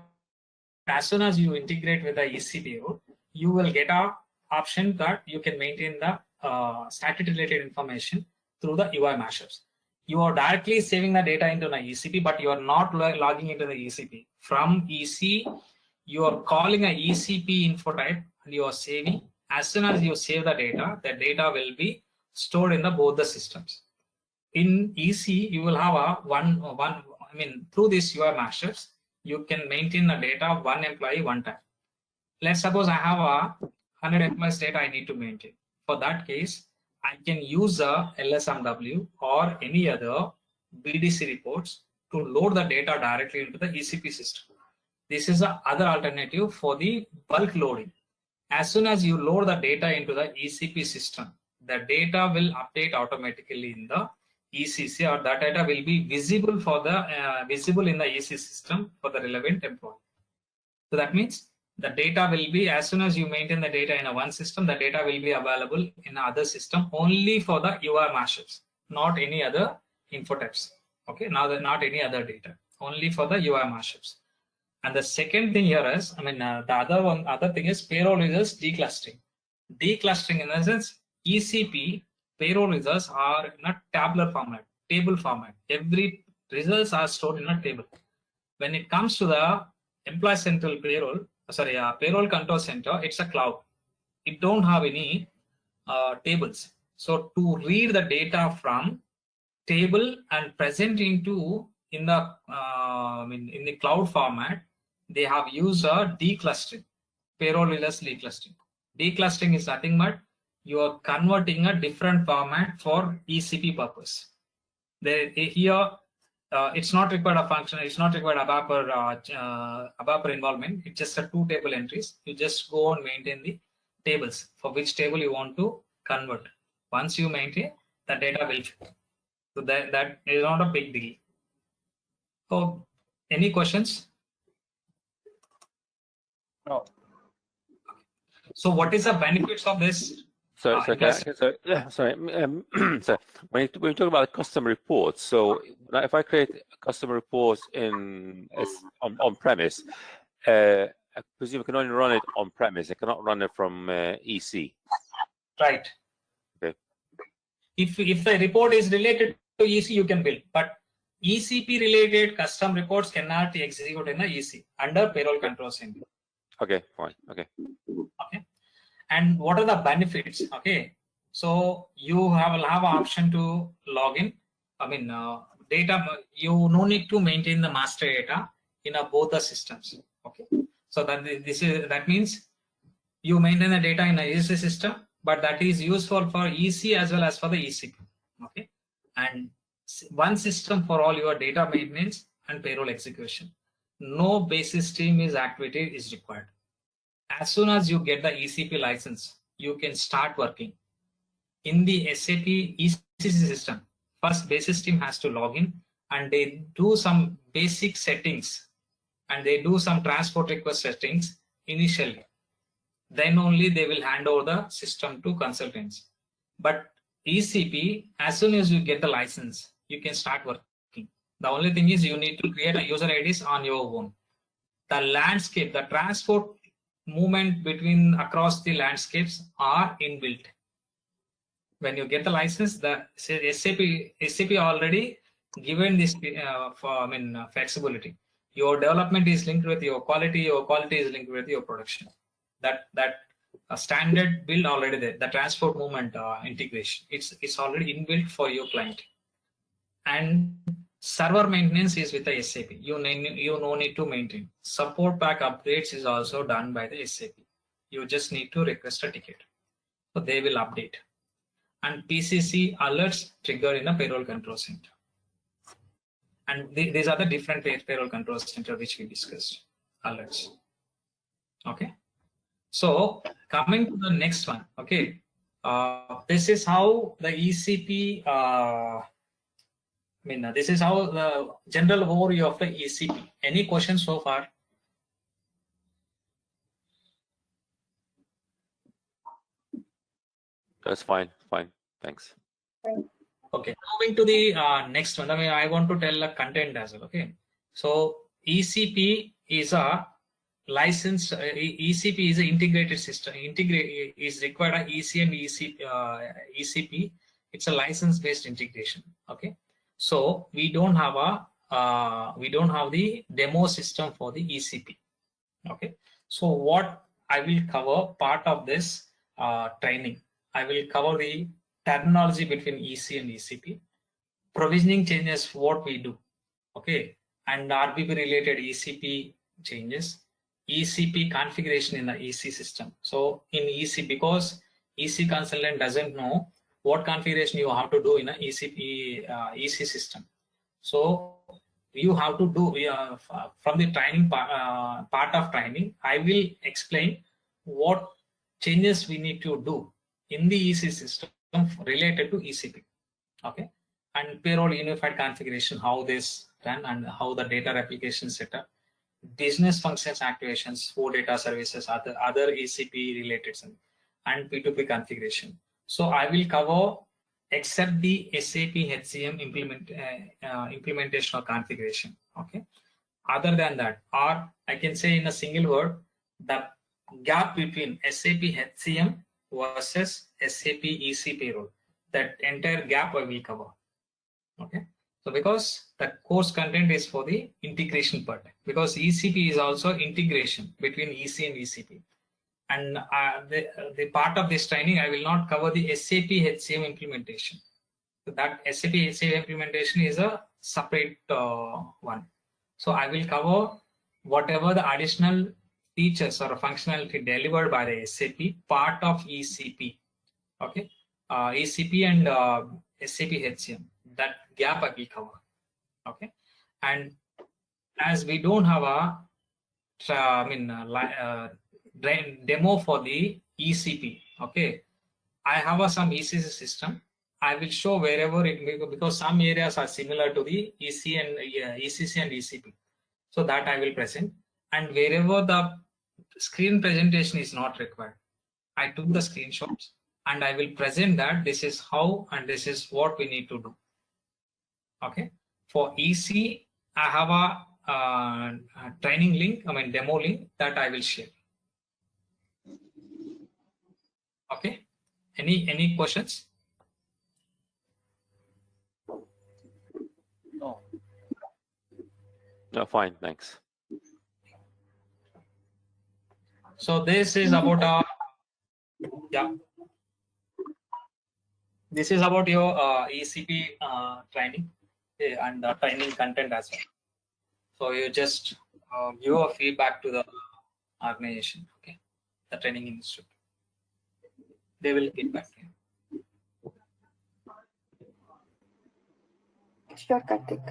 as soon as you integrate with the EC payroll, you will get a option that you can maintain the statute related information through the UI mashups. You are directly saving the data into the ECP, but you are not logging into the ECP. From EC, you are calling a ECP info type and you are saving. As soon as you save the data will be stored in both the systems. In EC, you will have through this UI mashups, you can maintain the data one employee one time. Let's suppose I have 100 employees data I need to maintain. For that case, I can use a LSMW or any other BDC reports to load the data directly into the ECP system. This is the other alternative for the bulk loading. As soon as you load the data into the ECP system, the data will update automatically in the ECC, or that data will be visible in the EC system for the relevant employee. So that means the data will be, as soon as you maintain the data in one system, the data will be available in another system only for the UI mashups, not any other info types. Okay, now not any other data, only for the UI mashups. And the second thing here is, the other thing is payroll results declustering. Declustering in the sense, ECP payroll results are in a tabular format, table format. Every results are stored in a table. When it comes to the employee central payroll, payroll control center, it's a cloud. It don't have any tables. So to read the data from table and present into in the in the cloud format, they have used a declustering, payroll reverse declustering. Declustering is nothing but you are converting a different format for ECP purpose. Here it's not required a function, it's not required ABAP involvement. It's just a 2 table entries. You just go and maintain the tables for which table you want to convert. Once you maintain, the data will fit. So that is not a big deal. So any questions? No. So what is the benefits of this? So when you talk about custom reports, so if I create a custom report in on-premise, I presume I can only run it on-premise. I cannot run it from EC. Right. Okay. If the report is related to EC, you can build, but ECP related custom reports cannot execute in the EC under payroll control center. Okay, fine. Okay. Okay. And what are the benefits? Okay, so you will have an option to log in. Data, you no need to maintain the master data in both the systems. Okay, so that means you maintain the data in a EC system, but that is useful for EC as well as for the ECP. Okay, and one system for all your data maintenance and payroll execution. No basis stream activity is required. As soon as you get the ECP license, you can start working. In the SAP EC system, first basis team has to log in and they do some basic settings and they do some transport request settings initially. Then only they will hand over the system to consultants. But ECP, as soon as you get the license, you can start working. The only thing is you need to create a user IDs on your own. The landscape, the transport movement between across the landscapes are inbuilt. When you get the license, the SAP already given this flexibility. Your development is linked with your quality is linked with your production. That standard build already there. The transport movement integration, it's already inbuilt for your client. And server maintenance is with the SAP. You no need to maintain. Support pack updates is also done by the SAP. You just need to request a ticket. So they will update. And PCC alerts trigger in a payroll control center. And these are the different payroll control center which we discussed. Alerts. Okay. So coming to the next one. Okay. This is how the ECP. This is how the general overview of the ECP. Any questions so far? That's fine. Fine. Thanks. Okay. Moving to the next one. I want to tell the content as well. Okay. So ECP is a licensed. ECP is an integrated system. Is required a EC and ECP. It's a license-based integration. Okay. So we don't have the demo system for the ECP. Okay. So what I will cover part of this training. I will cover the terminology between EC and ECP, provisioning changes, what we do. Okay. And RBP related ECP changes, ECP configuration in the EC system. So in EC, because EC consultant doesn't know what configuration you have to do in an EC system. So you have to do from the training part of training, I will explain what changes we need to do in the EC system related to ECP. Okay. And payroll unified configuration, how this done and how the data replication setup, business functions activations, for data services, other ECP related, and P2P configuration. So I will cover except the SAP HCM implementation or configuration. Okay. Other than that, or I can say in a single word, the gap between SAP HCM versus SAP EC Payroll. That entire gap I will cover. Okay. So because the course content is for the integration part, because ECP is also integration between EC and ECP. And the part of this training, I will not cover the SAP HCM implementation. So that SAP HCM implementation is a separate one. So I will cover whatever the additional features or functionality delivered by the SAP part of ECP. Okay, ECP and SAP HCM. That gap I will cover. Okay, and as we don't have a demo for the ECP. Okay, I have some ECC system. I will show wherever it may go, because some areas are similar to the EC and ECC and ECP. So that I will present, and wherever the screen presentation is not required, I took the screenshots and I will present that this is how and this is what we need to do. Okay, for EC, I have a training link, demo link that I will share. Okay, any questions? No. No, fine, thanks. So this is about this is about your ECP training and training content as well. So you just give a feedback to the organization, okay, the training institute. They will get back to you. Sure, Karthik.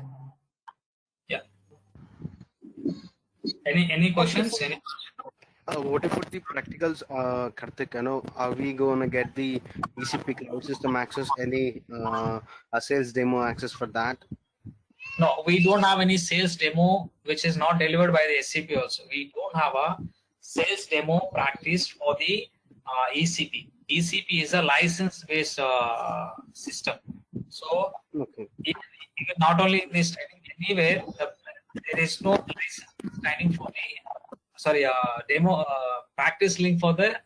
Yeah. Any questions? Any? What about the practicals, Karthik? Are we going to get the ECP cloud system access? Any a sales demo access for that? No, we don't have any sales demo which is not delivered by the SAP also. We don't have a sales demo practice for the ECP. ECP is a license-based system. So Okay. even not only in this training, anywhere there is no license training for the demo practice link for the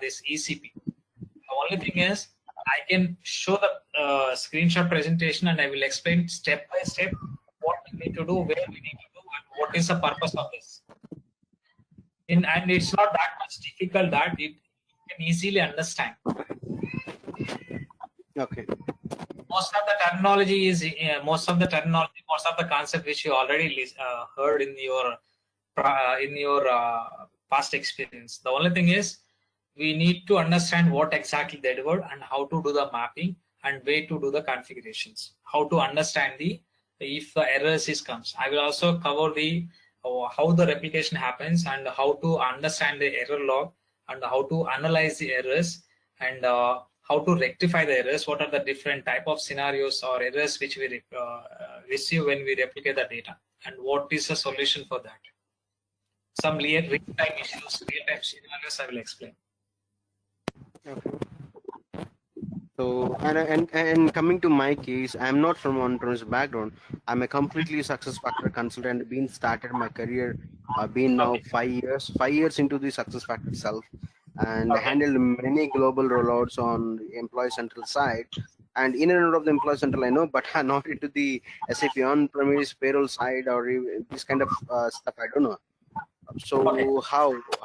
this ECP. The only thing is I can show the screenshot presentation and I will explain step by step what we need to do, where we need to do, and what is the purpose of this. And it's not that much difficult that you can easily understand. Okay. Most of the terminology is most of the concept which you already heard in your past experience. The only thing is we need to understand what exactly they delivered and how to do the mapping and way to do the configurations. How to understand if the errors comes. I will also cover how the replication happens and how to understand the error log and how to analyze the errors and how to rectify the errors. What are the different type of scenarios or errors which we receive when we replicate the data, and what is the solution for that? Some real-time issues, real-time scenarios I will explain. Okay. So, and coming to my case, I'm not from on-premise background. I'm a completely SuccessFactors consultant. Been started my career, been now 5 years. 5 years into the SuccessFactors itself, and Okay. handled many global rollouts on the Employee Central side. And in and out of the Employee Central, I know, but not into the SAP on-premise payroll side or this kind of stuff. I don't know. So Okay.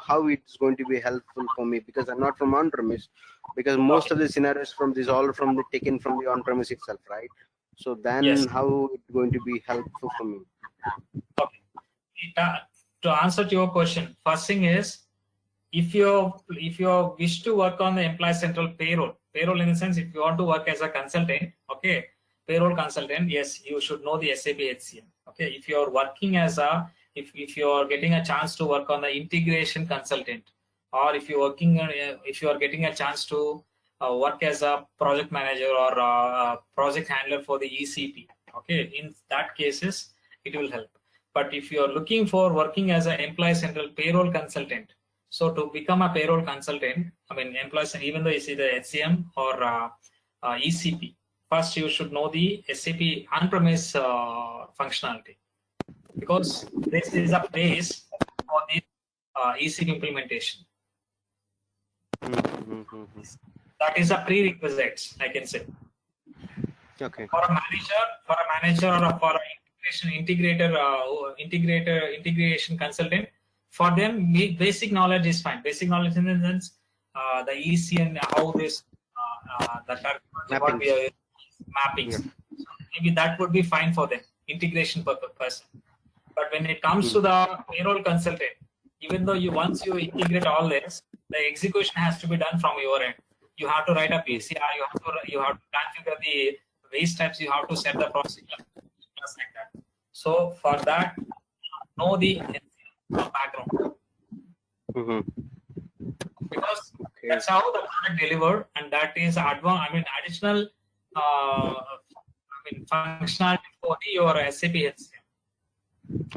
how it's going to be helpful for me, because I'm not from on-premise, because most of the scenarios from this all from the taken from the on-premise itself, right? So then Yes. how it's going to be helpful for me? Okay. To answer to your question, first thing is if you wish to work on the Employee Central payroll in the sense if you want to work as a consultant, okay, payroll consultant, yes, you should know the SAP HCM. Okay, if you are working as a if you are getting a chance to work on the integration consultant, or if you are getting a chance to work as a project manager or project handler for the ECP, okay, in that cases it will help. But if you are looking for working as an Employee Central payroll consultant, so to become a payroll consultant, employees, even though you see the HCM or ECP, first you should know the SAP on-premise functionality, because this is a base for the ECP implementation. That is a prerequisite, I can say. Okay. For a manager or for an integration consultant, for them, basic knowledge is fine. Basic knowledge in the sense the EC and how this the what we are mappings. Yeah. So maybe that would be fine for them, integration person. But when it comes to the payroll consultant, even though once you integrate all this, the execution has to be done from your end. You have to write a PCR. You have to configure the waste types. You have to set the procedure, just like that. So for that, know the background. Because that's how the product delivered, and that is additional functionality for your SAP HCM.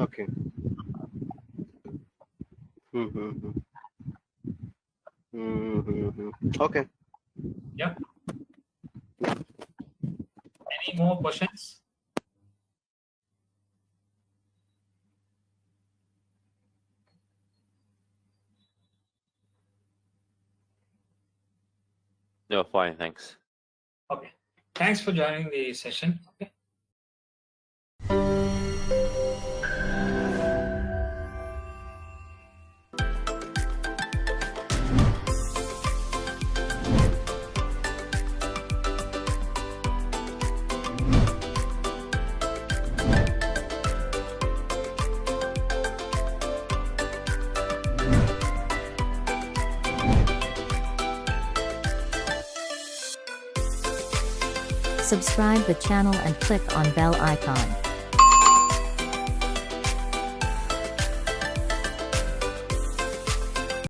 Okay. Okay. Yeah. Any more questions? No, fine, thanks. Okay. Thanks for joining the session. Okay. Subscribe the channel and click on bell icon.